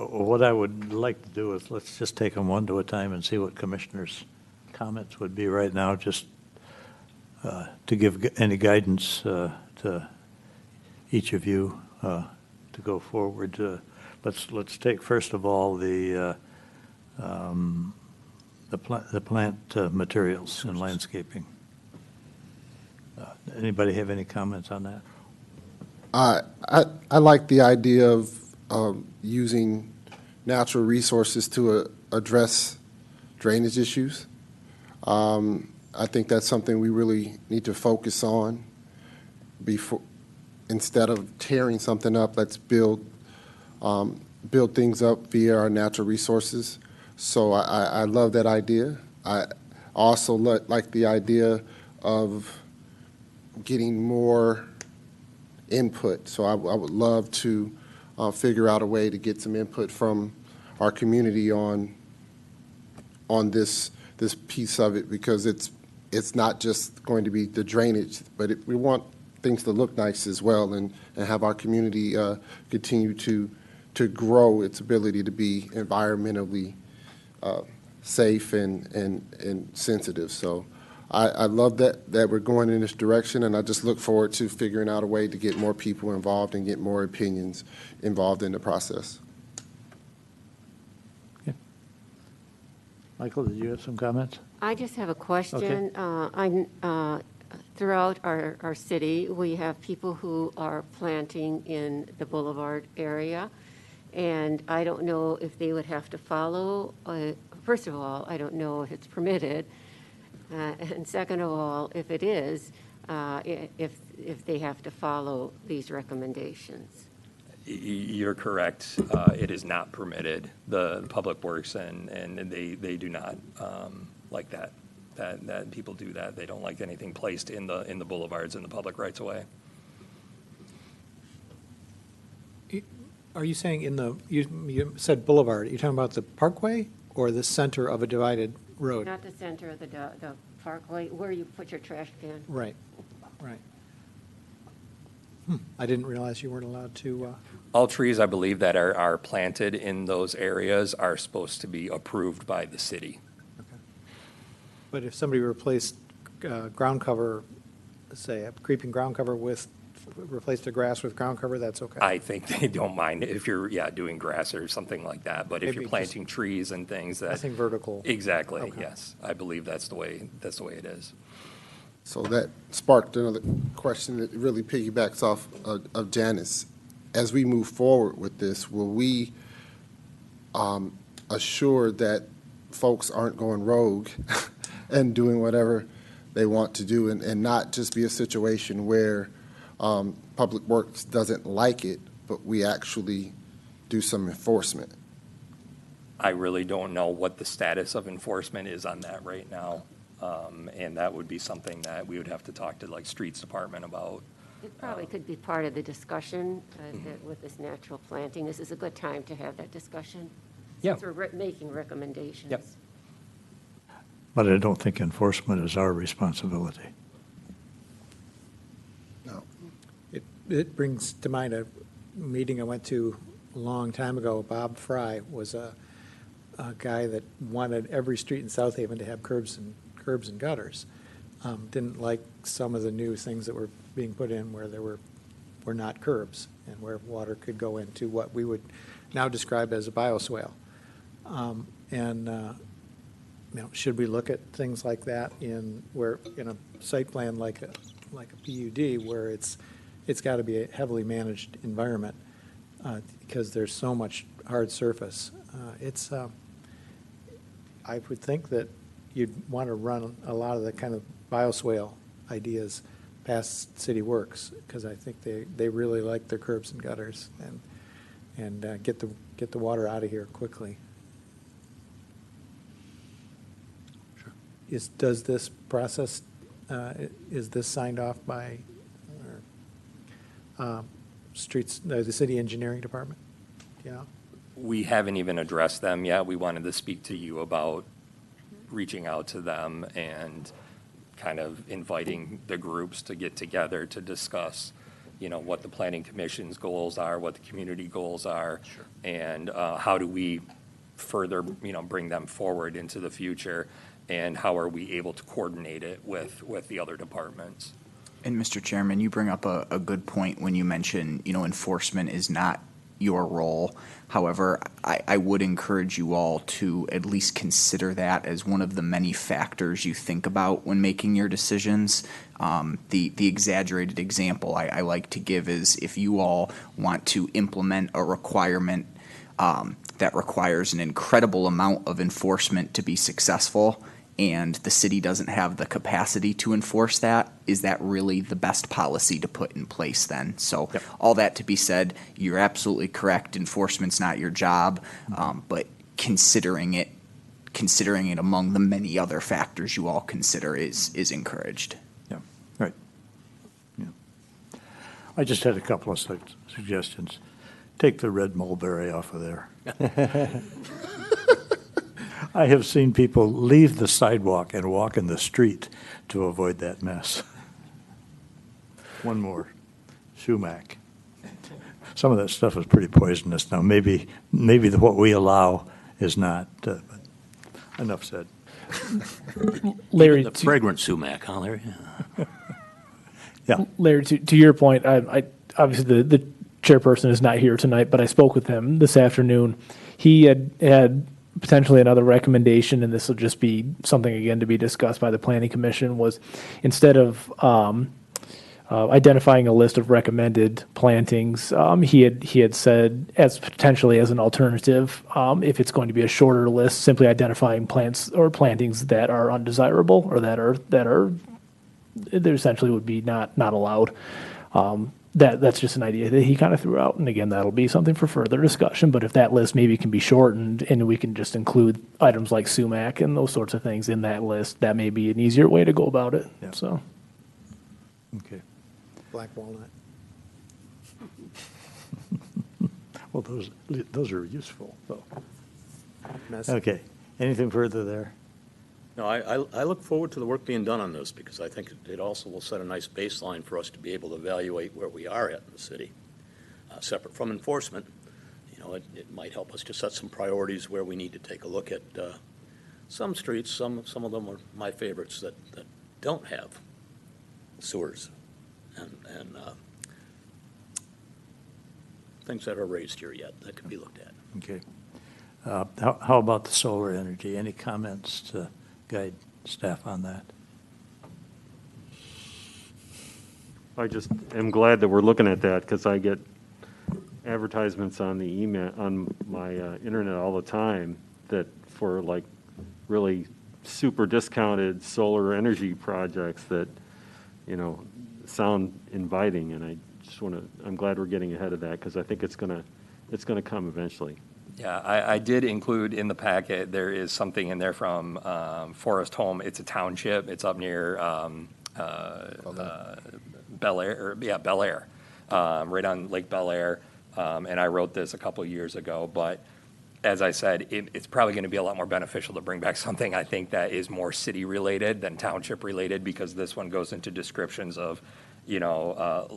what I would like to do is let's just take them one at a time and see what commissioners' comments would be right now, just to give any guidance to each of you to go forward. Let's take first of all the plant materials and landscaping. Anybody have any comments on that? I like the idea of using natural resources to address drainage issues. I think that's something we really need to focus on before, instead of tearing something up. Let's build things up via our natural resources. So I love that idea. I also like the idea of getting more input. So I would love to figure out a way to get some input from our community on this piece of it, because it's not just going to be the drainage, but we want things to look nice as well, and have our community continue to grow its ability to be environmentally safe and sensitive. So I love that we're going in this direction, and I just look forward to figuring out a way to get more people involved and get more opinions involved in the process. Okay. Michael, did you have some comments? I just have a question. Throughout our city, we have people who are planting in the Boulevard area, and I don't know if they would have to follow. First of all, I don't know if it's permitted, and second of all, if it is, if they have to follow these recommendations. You're correct. It is not permitted. The Public Works and they do not like that. That people do that. They don't like anything placed in the boulevards and the public rights of way. Are you saying you said boulevard, are you talking about the parkway or the center of a divided road? Not the center of the parkway, where you put your trash can. Right. I didn't realize you weren't allowed to. All trees, I believe, that are planted in those areas are supposed to be approved by the city. But if somebody replaced ground cover, say a creeping ground cover replaced the grass with ground cover, that's okay? I think they don't mind if you're, doing grass or something like that. But if Maybe you're planting trees and things that. Nothing vertical. Exactly, Okay. yes. I believe that's the way it is. So that sparked another question that really piggybacks off of Janice. As we move forward with this, will we assure that folks aren't going rogue and doing whatever they want to do, and not just be a situation where Public Works doesn't like it, but we actually do some enforcement. I really don't know what the status of enforcement is on that right now. And that would be something that we would have to talk to like Streets Department about. It probably could be part of the discussion that with this natural planting. This is a good time to have that discussion. Yeah. Since we're making recommendations. Yep. But I don't think enforcement is our responsibility. No. It brings to mind a meeting I went to a long time ago. Bob Fry was a guy that wanted every street in South Haven to have curbs and gutters. Didn't like some of the new things that were being put in where there were not curbs and where water could go into what we would now describe as a bioswale. Should we look at things like that in a site plan like a PUD where it's got to be a heavily managed environment because there's so much hard surface. I would think that you'd want to run a lot of the kind of bioswale ideas past City Works because I think they really like their curbs and gutters and get the water out of here quickly. Does this process, is this signed off by the city engineering department? You know? We haven't even addressed them yet. We wanted to speak to you about reaching out to them and kind of inviting the groups to get together to discuss, what the planning commission's goals are, what the community goals are, and how do we further, bring them forward into the future, and how are we able to coordinate it with the other departments. And Mr. Chairman, you bring up a good point when you mention, enforcement is not your role. However, I would encourage you all to at least consider that as one of the many factors you think about when making your decisions. The exaggerated example I like to give is if you all want to implement a requirement that requires an incredible amount of enforcement to be successful, and the city doesn't have the capacity to enforce that, is that really the best policy to put in place then? So all that to be said, you're absolutely correct. Enforcement's not your job, but considering it among the many other factors you all consider is encouraged. Yeah, right. Yeah. I just had a couple of suggestions. Take the red mulberry off of there. I have seen people leave the sidewalk and walk in the street to avoid that mess. One more, sumac. Some of that stuff is pretty poisonous now. Maybe what we allow is not, but enough said. Larry, The fragrant sumac, huh, Larry? Yeah. Larry, to your point, I obviously the chairperson is not here tonight, but I spoke with him this afternoon. He had potentially another recommendation, and this will just be something again to be discussed by the Planning Commission, was instead of identifying a list of recommended plantings, he had said as potentially as an alternative, if it's going to be a shorter list, simply identifying plants or plantings that are undesirable or that essentially would be not allowed. That's just an idea that he kind of threw out. And again, that'll be something for further discussion. But if that list maybe can be shortened and we can just include items like sumac and those sorts of things in that list, that may be an easier way to go about it. Yeah. So, Okay. Black walnut. Well, those are useful, though. Messy. Okay. Anything further there? No, I look forward to the work being done on this because I think it also will set a nice baseline for us to be able to evaluate where we are at in the city. Separate from enforcement, it might help us to set some priorities where we need to take a look at some streets. Some of them are my favorites that don't have sewers and things that are raised here yet that could be looked at. Okay. How about the solar energy? Any comments to guide staff on that? I just am glad that we're looking at that because I get advertisements on the email, on my internet all the time that for like really super discounted solar energy projects that, sound inviting, and I'm glad we're getting ahead of that, because I think it's gonna come eventually. Yeah, I did include in the packet, there is something in there from Forest Home. It's a township. It's up near Bel Air, Bel Air, right on Lake Bel Air. And I wrote this a couple of years ago, but as I said, it's probably going to be a lot more beneficial to bring back something I think that is more city-related than township-related, because this one goes into descriptions of,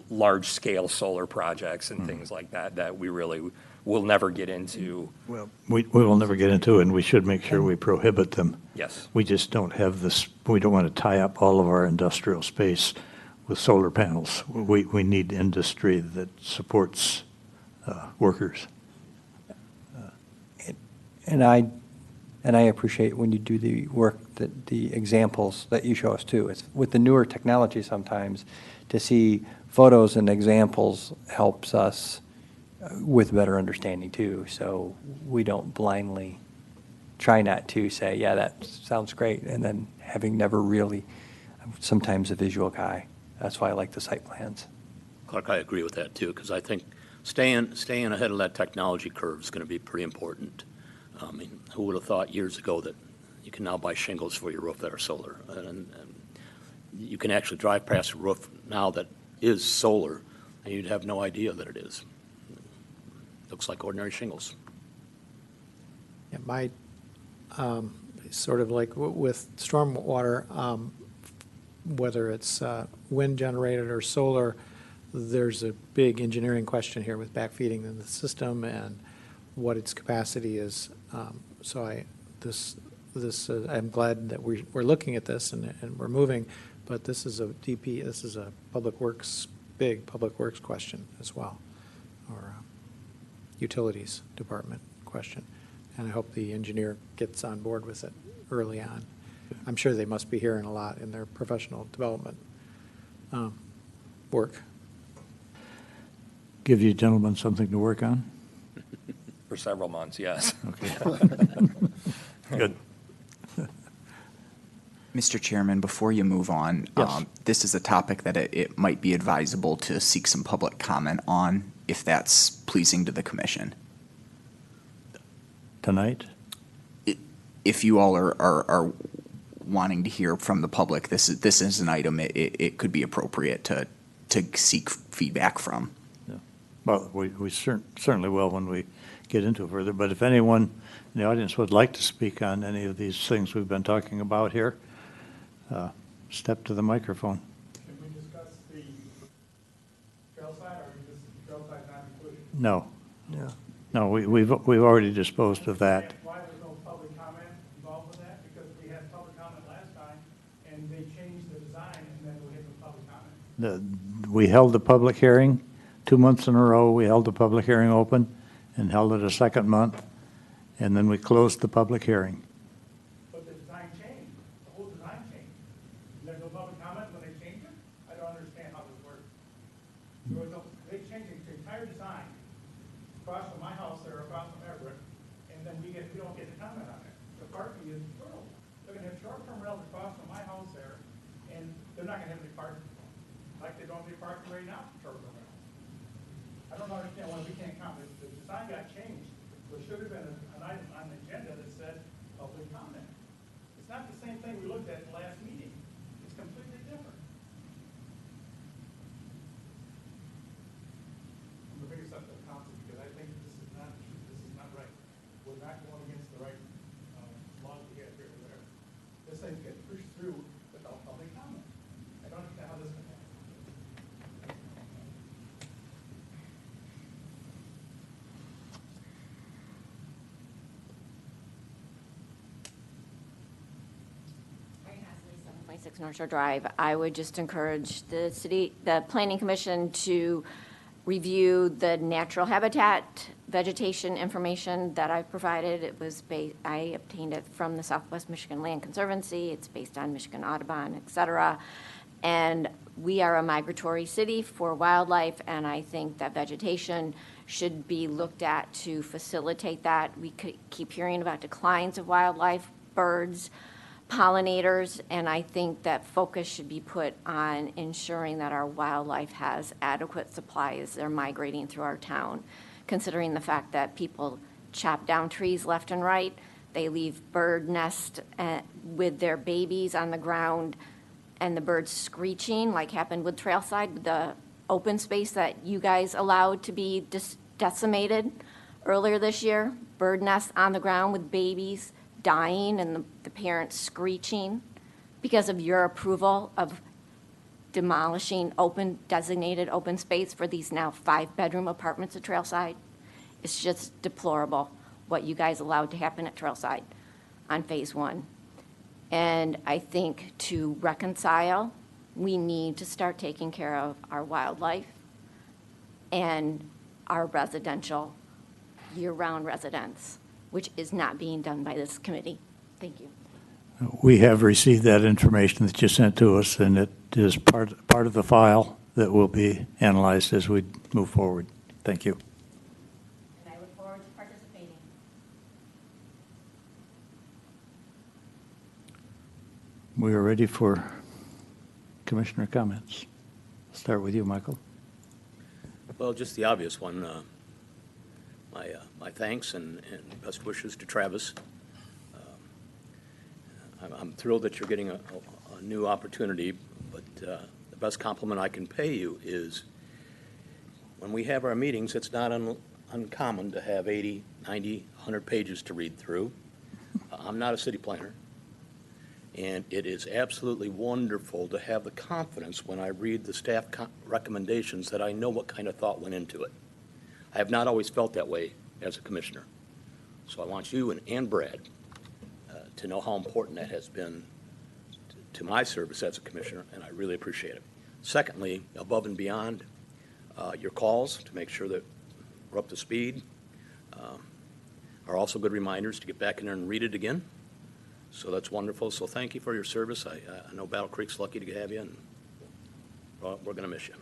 large-scale solar projects and things like that, that we really will never get into. Well, we will never get into it, and we should make sure we prohibit them. Yes. We just don't have this, we don't want to tie up all of our industrial space with solar panels. We need industry that supports workers. And I appreciate when you do the work, that the examples that you show us too. It's with the newer technology sometimes, to see photos and examples helps us with better understanding too. So we don't blindly try not to say, yeah, that sounds great, and then having never really, I'm sometimes a visual guy. That's why I like the site plans. Clark, I agree with that too, because I think staying ahead of that technology curve is going to be pretty important. I mean, who would have thought years ago that you can now buy shingles for your roof that are solar? And you can actually drive past a roof now that is solar, and you'd have no idea that it is. Looks like ordinary shingles. Yeah, my, sort of like with stormwater, whether it's wind generated or solar, there's a big engineering question here with backfeeding in the system and what its capacity is. So I'm glad that we're looking at this and we're moving, but this is a this is a big public works question as well, or utilities department question. And I hope the engineer gets on board with it early on. I'm sure they must be hearing a lot in their professional development work. Give you gentlemen something to work on? For several months, yes. Okay. Good. Mr. Chairman, before you move on, Yes. This is a topic that it might be advisable to seek some public comment on, if that's pleasing to the commission. Tonight? If you all are wanting to hear from the public, this is an item it could be appropriate to seek feedback from. Yeah. Well, we certainly will when we get into it further, but if anyone in the audience would like to speak on any of these things we've been talking about here, step to the microphone. Can we discuss the trail side, or is the trail side not included? No. Yeah. No, we've already disposed of that. Why there's no public comment involved with that? Because we had public comment last time, and they changed the design, and then we had no public comment. We held the public hearing 2 months in a row. We held the public hearing open and held it a second month, and then we closed the public hearing. But the design changed, the whole design changed. There's no public comment when they changed it? I don't understand how this works. They changed the entire design across from my house there, across from Everett, and then we don't get to comment on it. The parking is rural. They're gonna have short-term rentals across from my house there, and they're not gonna have any parking, like they don't have any parking right now for short-term rentals. I don't understand why we can't comment. The design got changed. There should have been an item on the agenda that said public comment. It's not the same thing we looked at in the last meeting. It's completely different. I'm gonna bring this up to the council because I think this is not right. We're not going against the right laws we have here or whatever. This thing gets pushed through without public comment. I don't understand how this can happen. My 6 North Shore Drive, I would just encourage the Planning Commission to review the natural habitat vegetation information that I provided. I obtained it from the Southwest Michigan Land Conservancy. It's based on Michigan Audubon, et cetera. And we are a migratory city for wildlife, and I think that vegetation should be looked at to facilitate that. We could keep hearing about declines of wildlife, birds, pollinators, and I think that focus should be put on ensuring that our wildlife has adequate supply as they're migrating through our town, considering the fact that people chop down trees left and right. They leave bird nests with their babies on the ground, and the birds screeching, like happened with Trailside, the open space that you guys allowed to be decimated earlier this year. Bird nests on the ground with babies dying and the parents screeching because of your approval of demolishing designated open space for these now 5-bedroom apartments at Trailside. It's just deplorable what you guys allowed to happen at Trailside on phase 1. And I think to reconcile, we need to start taking care of our wildlife and our residential year-round residents, which is not being done by this committee. Thank you. We have received that information that you sent to us, and it is part of the file that will be analyzed as we move forward. Thank you. And I look forward to participating. We are ready for commissioner comments. Start with you, Michael. Well, just the obvious one. My thanks and best wishes to Travis. I'm thrilled that you're getting a new opportunity, but the best compliment I can pay you is when we have our meetings, it's not uncommon to have 80, 90, 100 pages to read through. I'm not a city planner, and it is absolutely wonderful to have the confidence when I read the staff recommendations that I know what kind of thought went into it. I have not always felt that way as a commissioner. So I want you and Brad to know how important that has been to my service as a commissioner, and I really appreciate it. Secondly, above and beyond, your calls to make sure that we're up to speed are also good reminders to get back in there and read it again. So that's wonderful. So thank you for your service. I know Battle Creek's lucky to have you, and we're going to miss you.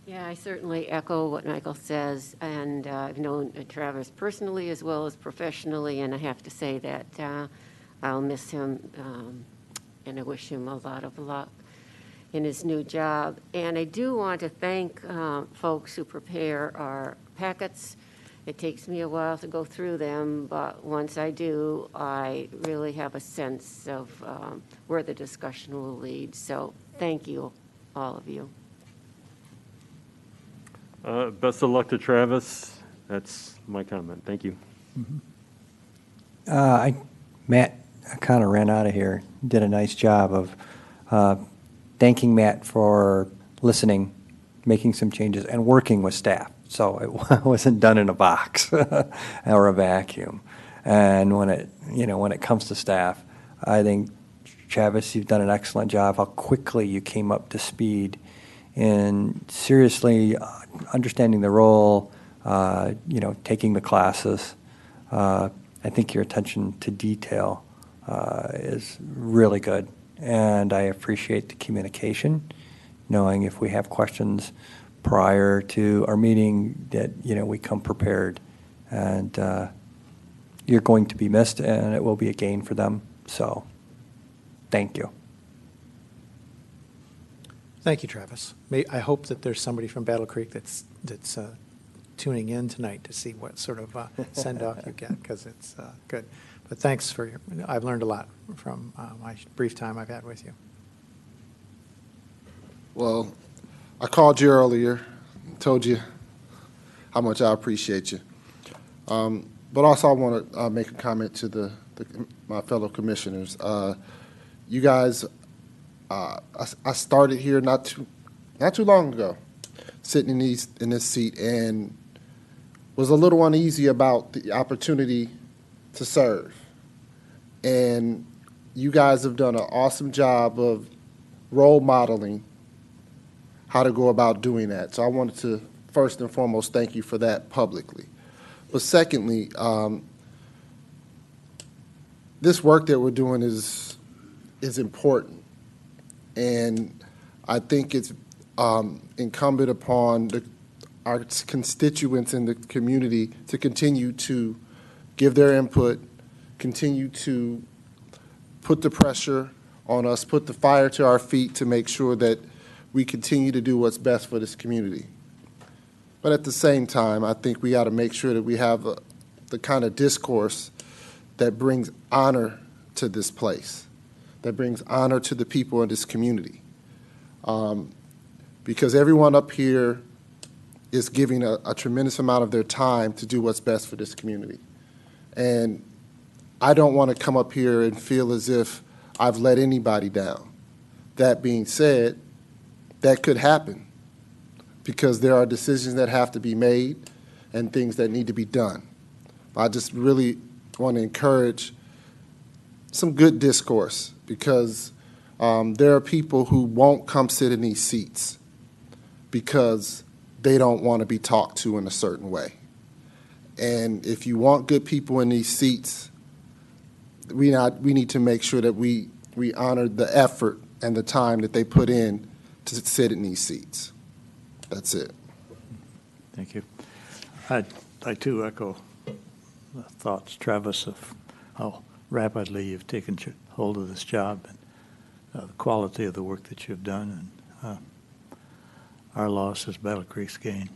Yeah, I certainly echo what Michael says, and I've known Travis personally as well as professionally, and I have to say that I'll miss him, and I wish him a lot of luck in his new job. And I do want to thank folks who prepare our packets. It takes me a while to go through them, but once I do, I really have a sense of where the discussion will lead. So thank you, all of you. Best of luck to Travis. That's my comment. Thank you. Matt kind of ran out of here, did a nice job of thanking Matt for listening, making some changes, and working with staff. So it wasn't done in a box or a vacuum. And when it comes to staff, I think, Travis, you've done an excellent job, how quickly you came up to speed in seriously understanding the role, taking the classes. I think your attention to detail is really good, and I appreciate the communication, knowing if we have questions prior to our meeting that, we come prepared. And you're going to be missed, and it will be a gain for them. So thank you. Thank you, Travis. I hope that there's somebody from Battle Creek that's tuning in tonight to see what sort of send-off you get, because it's good. But thanks I've learned a lot from my brief time I've had with you. Well, I called you earlier, told you how much I appreciate you. But also I want to make a comment to my fellow commissioners. You guys, I started here not too long ago, sitting in this seat, and was a little uneasy about the opportunity to serve. And you guys have done an awesome job of role modeling how to go about doing that. So I wanted to first and foremost thank you for that publicly. But secondly, this work that we're doing is important. And I think it's incumbent upon our constituents in the community to continue to give their input, continue to put the pressure on us, put the fire to our feet to make sure that we continue to do what's best for this community. But at the same time, I think we got to make sure that we have the kind of discourse that brings honor to this place, that brings honor to the people in this community. Because everyone up here is giving a tremendous amount of their time to do what's best for this community. And I don't want to come up here and feel as if I've let anybody down. That being said, that could happen because there are decisions that have to be made and things that need to be done. I just really want to encourage some good discourse because there are people who won't come sit in these seats because they don't want to be talked to in a certain way. And if you want good people in these seats, we need to make sure that we honor the effort and the time that they put in to sit in these seats. That's it. Thank you. I too echo the thoughts, Travis, of how rapidly you've taken hold of this job and the quality of the work that you've done. And our loss is Battle Creek's gain.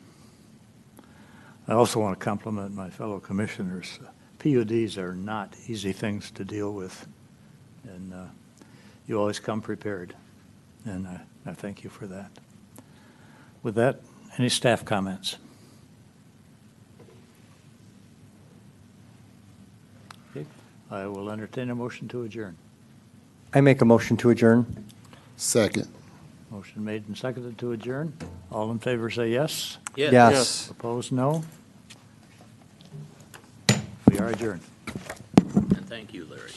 I also want to compliment my fellow commissioners. PUDs are not easy things to deal with, and you always come prepared, and I thank you for that. With that, any staff comments? Okay. I will entertain a motion to adjourn. I make a motion to adjourn. Second. Motion made and seconded to adjourn. All in favor say yes. Yes. Opposed, no. We are adjourned. And thank you, Larry.